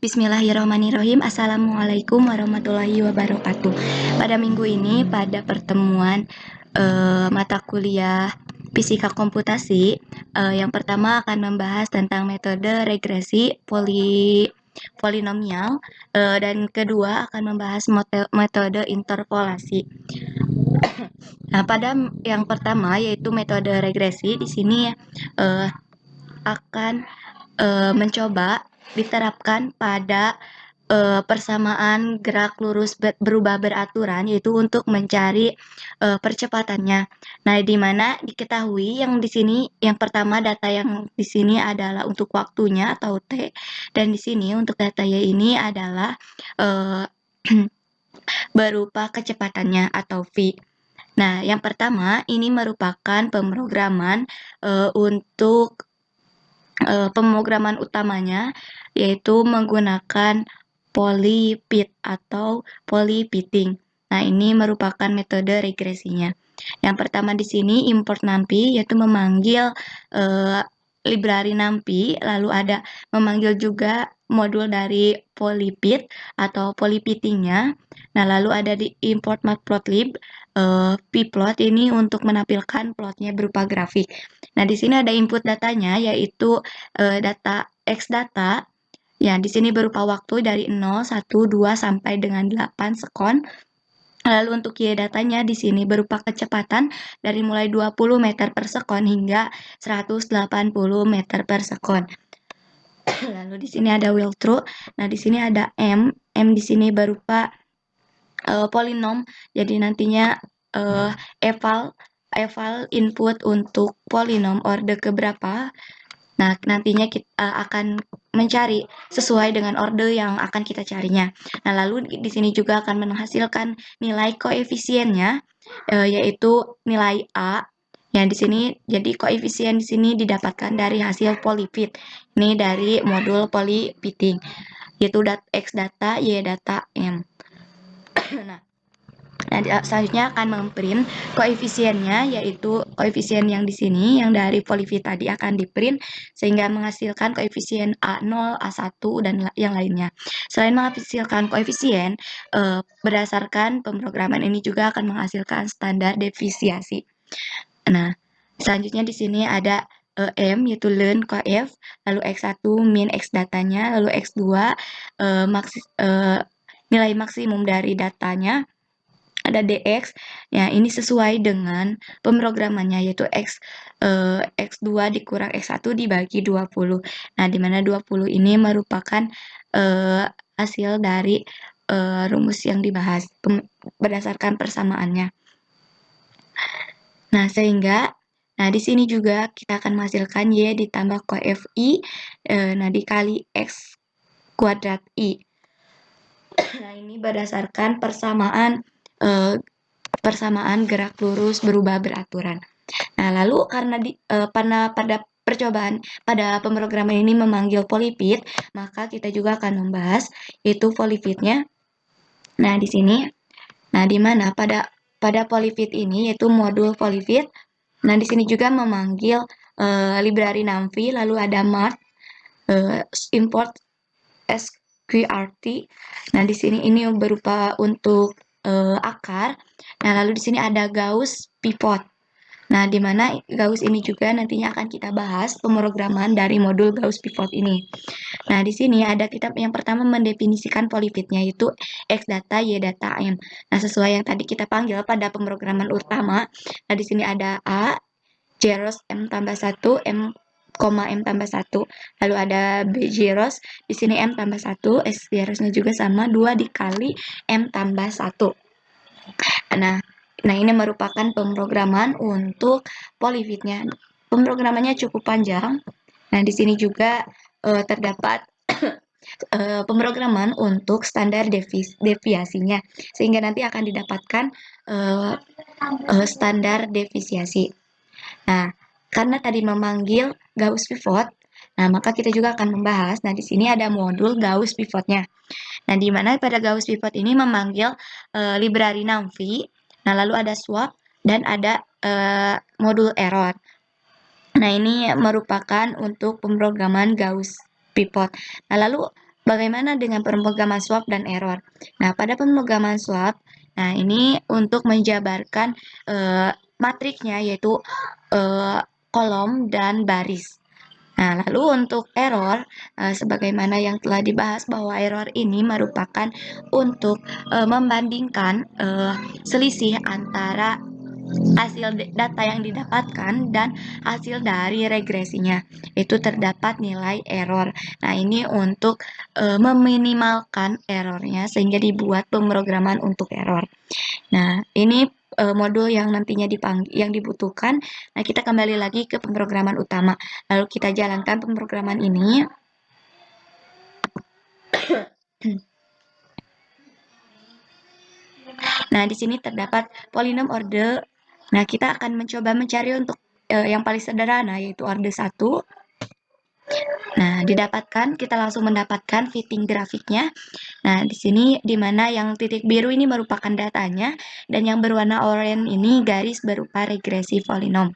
Bismillahirrahmanirrahim. Assalamualaikum warahmatullahi wabarakatuh. Pada minggu ini, pada pertemuan mata kuliah Fisika Komputasi, yang pertama akan membahas tentang metode regresi polinomial, dan kedua akan membahas metode interpolasi. Nah, pada yang pertama yaitu metode regresi, di sini akan mencoba diterapkan pada persamaan gerak lurus berubah beraturan, yaitu untuk mencari percepatannya. Nah, di mana diketahui yang di sini yang pertama data yang di sini adalah untuk waktunya atau T, dan di sini untuk data Y ini adalah berupa kecepatannya atau V. Nah, yang pertama ini merupakan pemrograman untuk pemrograman utamanya, yaitu menggunakan polypit atau polypitting. Nah, ini merupakan metode regresinya. Yang pertama di sini import NumPy, yaitu memanggil library NumPy, lalu ada memanggil juga modul dari polypit atau polypittingnya. Nah, lalu ada di import matplotlib, pplot ini untuk menampilkan plotnya berupa grafik. Nah, di sini ada input datanya, yaitu data X data. Ya, di sini berupa waktu dari 0, 1, 2 sampai dengan 8 sekon. Lalu untuk Y datanya di sini berupa kecepatan dari mulai 20 meter per sekon hingga 180 meter per sekon. Lalu di sini ada will true. Nah, di sini ada M. M di sini berupa polinom. Jadi nantinya eval input untuk polinom orde keberapa. Nah, nantinya kita akan mencari sesuai dengan orde yang akan kita carinya. Nah, lalu di sini juga akan menghasilkan nilai koefisiennya, yaitu nilai A. Yang di sini, jadi koefisien di sini didapatkan dari hasil polypit. Ini dari modul polypitting, yaitu X data, Y data, M. Nah, selanjutnya akan memprint koefisiennya, yaitu koefisien yang di sini, yang dari polyfit tadi akan diprint, sehingga menghasilkan koefisien A0, A1, dan yang lainnya. Selain menghasilkan koefisien, berdasarkan pemrograman ini juga akan menghasilkan standar defisiasi. Nah, selanjutnya di sini ada M, yaitu learn coef, lalu X1 min X datanya, lalu X2 nilai maksimum dari datanya, ada dx. Ya, ini sesuai dengan pemrogramannya, yaitu x2 dikurang x1 dibagi 20. Nah, di mana 20 ini merupakan hasil dari rumus yang dibahas berdasarkan persamaannya. Nah, sehingga di sini juga kita akan menghasilkan Y ditambah coef I, dikali X kuadrat I. Nah, ini berdasarkan persamaan gerak lurus berubah beraturan. Nah, lalu karena pada percobaan pada pemrograman ini memanggil polypit, maka kita juga akan membahas yaitu polypitnya. Nah, di sini, di mana pada polypit ini yaitu modul polypit. Nah, di sini juga memanggil library NumPy, lalu ada mart, import sqrt. Nah, di sini ini berupa untuk akar. Nah, lalu di sini ada Gauss pivot. Nah, di mana Gauss ini juga nantinya akan kita bahas pemrograman dari modul Gauss pivot ini. Nah, di sini ada kita yang pertama mendefinisikan polypitnya, yaitu X data, Y data, M. Nah, sesuai yang tadi kita panggil pada pemrograman utama. Nah, di sini ada A, zeros M tambah 1, M, M tambah 1. Lalu ada B zeros, di sini M tambah 1, S zerosnya juga sama, 2 dikali M tambah 1. Nah, ini merupakan pemrograman untuk polyfitnya. Pemrogramannya cukup panjang. Nah, di sini juga terdapat pemrograman untuk standar deviasinya, sehingga nanti akan didapatkan standar defisiasi. Nah, karena tadi memanggil Gauss pivot, maka kita juga akan membahas. Nah, di sini ada modul Gauss pivotnya. Nah, di mana pada Gauss pivot ini memanggil library NumPy. Nah, lalu ada swap dan ada modul error. Nah, ini merupakan untuk pemrograman Gauss pivot. Nah, lalu bagaimana dengan pemrograman swap dan error? Nah, pada pemrograman swap, nah ini untuk menjabarkan matriksnya yaitu kolom dan baris. Nah, lalu untuk error, sebagaimana yang telah dibahas bahwa error ini merupakan untuk membandingkan selisih antara hasil data yang didapatkan dan hasil dari regresinya. Itu terdapat nilai error. Nah, ini untuk meminimalkan errornya sehingga dibuat pemrograman untuk error. Nah, ini modul yang nantinya yang dibutuhkan. Nah, kita kembali lagi ke pemrograman utama. Lalu kita jalankan pemrograman ini. Nah, di sini terdapat polinom order. Nah, kita akan mencoba mencari untuk yang paling sederhana yaitu order 1. Nah, kita langsung mendapatkan fitting grafiknya. Nah, di sini di mana yang titik biru ini merupakan datanya dan yang berwarna oranye ini garis berupa regresi polinom.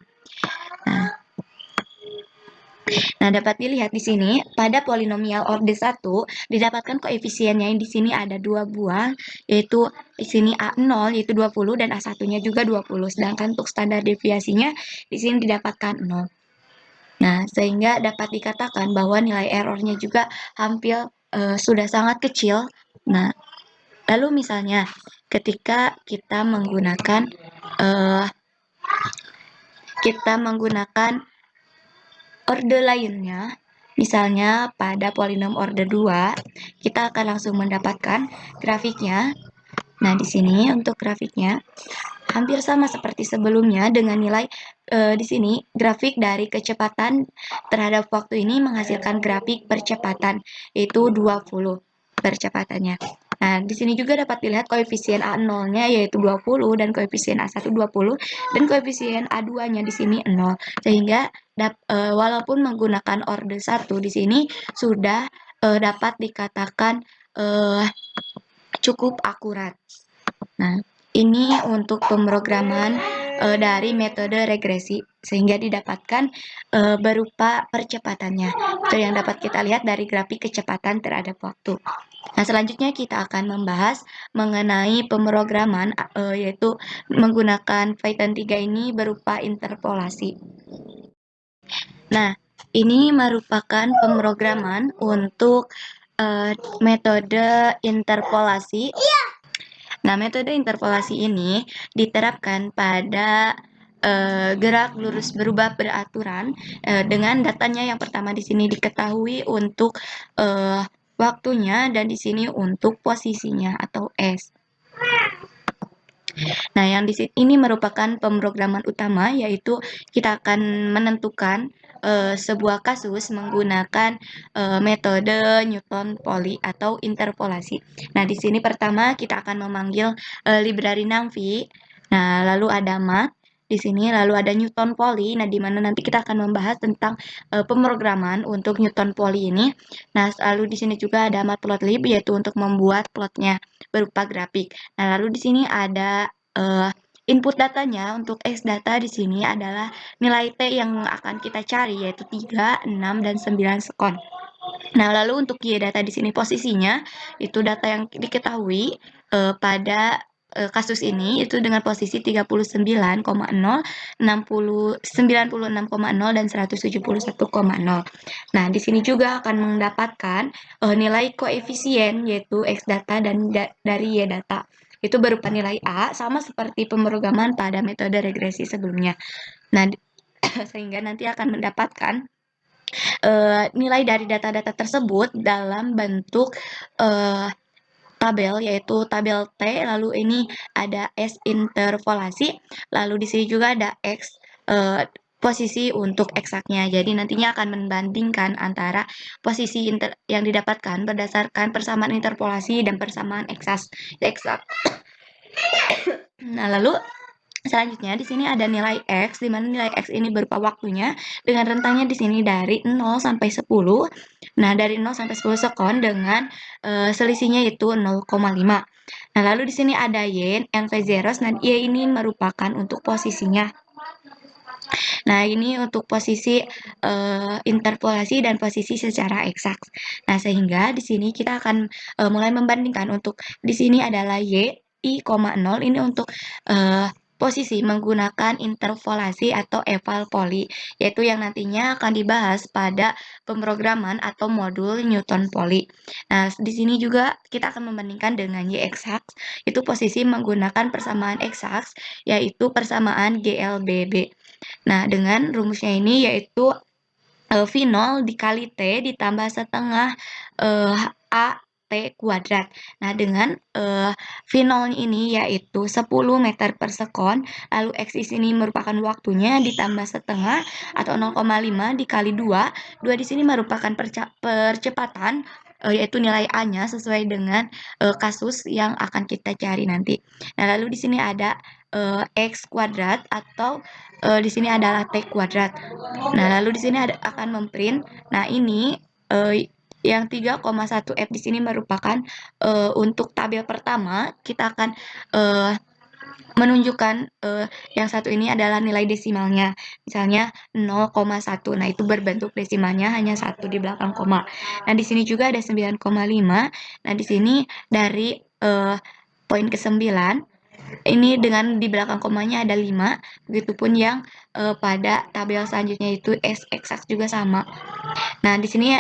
Nah, dapat dilihat di sini pada polinomial order 1 didapatkan koefisiennya yang di sini ada 2 buah, yaitu di sini A0 yaitu 20 dan A1-nya juga 20. Sedangkan untuk standar deviasinya di sini didapatkan 0. Nah, sehingga dapat dikatakan bahwa nilai errornya juga hampir sudah sangat kecil. Nah, lalu misalnya ketika kita menggunakan order lainnya, misalnya pada polinom order 2, kita akan langsung mendapatkan grafiknya. Nah, di sini untuk grafiknya hampir sama seperti sebelumnya dengan nilai di sini grafik dari kecepatan terhadap waktu ini menghasilkan grafik percepatan yaitu 20 percepatannya. Nah, di sini juga dapat dilihat koefisien A0-nya yaitu 20 dan koefisien A1 20 dan koefisien A2-nya di sini 0. Sehingga walaupun menggunakan order 1 di sini sudah dapat dikatakan cukup akurat. Nah, ini untuk pemrograman dari metode regresi sehingga didapatkan berupa percepatannya. Itu yang dapat kita lihat dari grafik kecepatan terhadap waktu. Nah, selanjutnya kita akan membahas mengenai pemrograman yaitu menggunakan Python 3 ini berupa interpolasi. Nah, ini merupakan pemrograman untuk metode interpolasi. Nah, metode interpolasi ini diterapkan pada gerak lurus berubah beraturan dengan datanya yang pertama di sini diketahui untuk waktunya dan di sini untuk posisinya atau S. Nah, yang di sini ini merupakan pemrograman utama yaitu kita akan menentukan sebuah kasus menggunakan metode Newton-Pauli atau interpolasi. Nah, di sini pertama kita akan memanggil library NumPy. Nah, lalu ada math di sini, lalu ada Newton-Pauli. Nah, di mana nanti kita akan membahas tentang pemrograman untuk Newton-Pauli ini. Nah, lalu di sini juga ada matplotlib yaitu untuk membuat plotnya berupa grafik. Nah, lalu di sini ada input datanya untuk X data di sini adalah nilai T yang akan kita cari yaitu 3, 6, dan 9 sekon. Nah, lalu untuk Y data di sini posisinya itu data yang diketahui pada kasus ini itu dengan posisi 39,0, 96,0 dan 171,0. Nah, di sini juga akan mendapatkan nilai koefisien yaitu X data dan dari Y data. Itu berupa nilai A sama seperti pemrograman pada metode regresi sebelumnya. Nah, sehingga nanti akan mendapatkan nilai dari data-data tersebut dalam bentuk tabel yaitu tabel T, lalu ini ada S interpolasi, lalu di sini juga ada X posisi untuk eksaknya. Jadi nantinya akan membandingkan antara posisi yang didapatkan berdasarkan persamaan interpolasi dan persamaan eksak. Nah, lalu selanjutnya di sini ada nilai X, di mana nilai X ini berupa waktunya dengan rentangnya di sini dari 0 sampai 10. Nah, dari 0 sampai 10 sekon dengan selisihnya itu 0,5. Nah, lalu di sini ada Y, NV0. Nah, Y ini merupakan untuk posisinya. Nah, ini untuk posisi interpolasi dan posisi secara eksak. Nah, sehingga di sini kita akan mulai membandingkan. Untuk di sini adalah y i, 0 ini untuk posisi menggunakan interpolasi atau eval poli, yaitu yang nantinya akan dibahas pada pemrograman atau modul Newton Poli. Nah, di sini juga kita akan membandingkan dengan y eksak, itu posisi menggunakan persamaan eksak, yaitu persamaan GLBB. Nah, dengan rumusnya ini yaitu V0 dikali T ditambah setengah A T kuadrat. Nah, dengan V0 ini yaitu 10 meter per sekon, lalu X di sini merupakan waktunya ditambah setengah atau 0,5 dikali 2. 2 di sini merupakan percepatan, yaitu nilai A-nya sesuai dengan kasus yang akan kita cari nanti. Nah, lalu di sini ada X kuadrat atau di sini adalah T kuadrat. Nah, lalu di sini akan memprint. Nah, ini yang 3,1 F di sini merupakan untuk tabel pertama kita akan menunjukkan yang satu ini adalah nilai desimalnya. Misalnya 0,1. Nah, itu berbentuk desimalnya hanya 1 di belakang koma. Nah, di sini juga ada 9,5. Nah, di sini dari poin ke-9 ini dengan di belakang komanya ada 5, begitupun yang pada tabel selanjutnya itu S eksak juga sama. Nah, di sini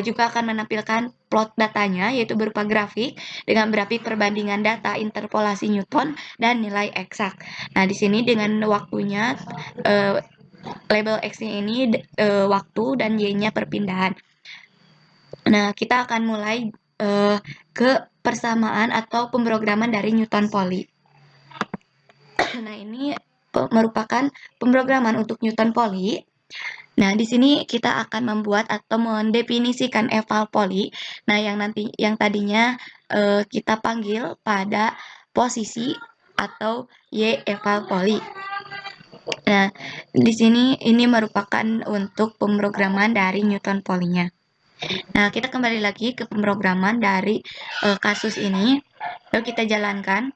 juga akan menampilkan plot datanya, yaitu berupa grafik dengan grafik perbandingan data interpolasi Newton dan nilai eksak. Nah, di sini dengan waktunya, label X-nya ini waktu dan Y-nya perpindahan. Nah, kita akan mulai ke persamaan atau pemrograman dari Newton Poli. Nah, ini merupakan pemrograman untuk Newton Poli. Nah, di sini kita akan membuat atau mendefinisikan eval poli. Nah, yang tadinya kita panggil pada posisi atau y eval poli. Nah, di sini ini merupakan untuk pemrograman dari Newton Polinya. Nah, kita kembali lagi ke pemrograman dari kasus ini. Lalu kita jalankan.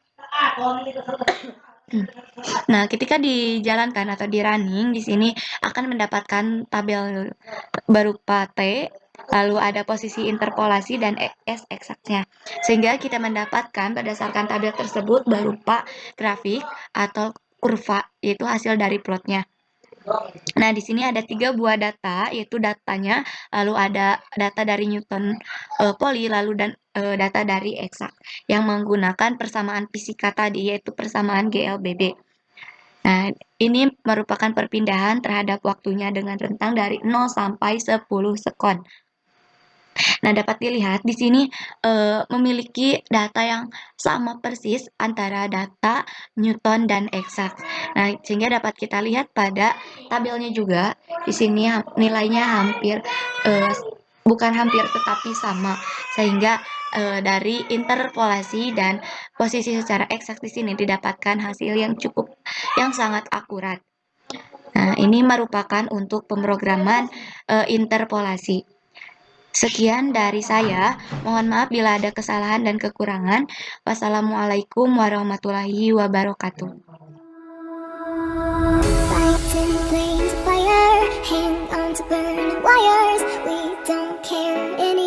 Nah, ketika dijalankan atau di running, di sini akan mendapatkan tabel berupa T, lalu ada posisi interpolasi dan S eksaknya. Sehingga kita mendapatkan berdasarkan tabel tersebut berupa grafik atau kurva, yaitu hasil dari plotnya. Nah, di sini ada 3 buah data, yaitu datanya, lalu ada data dari Newton Poli, lalu data dari eksak, yang menggunakan persamaan fisika tadi, yaitu persamaan GLBB. Nah, ini merupakan perpindahan terhadap waktunya dengan rentang dari 0 sampai 10 sekon. Nah, dapat dilihat di sini memiliki data yang sama persis antara data Newton dan eksak. Nah, sehingga dapat kita lihat pada tabelnya juga di sini nilainya hampir bukan hampir tetapi sama, sehingga dari interpolasi dan posisi secara eksak di sini didapatkan hasil yang sangat akurat. Nah, ini merupakan untuk pemrograman interpolasi. Sekian dari saya. Mohon maaf bila ada kesalahan dan kekurangan. Wassalamualaikum warahmatullahi wabarakatuh. Fighting flames of fire, hang on to burning wires. We don't care anymore.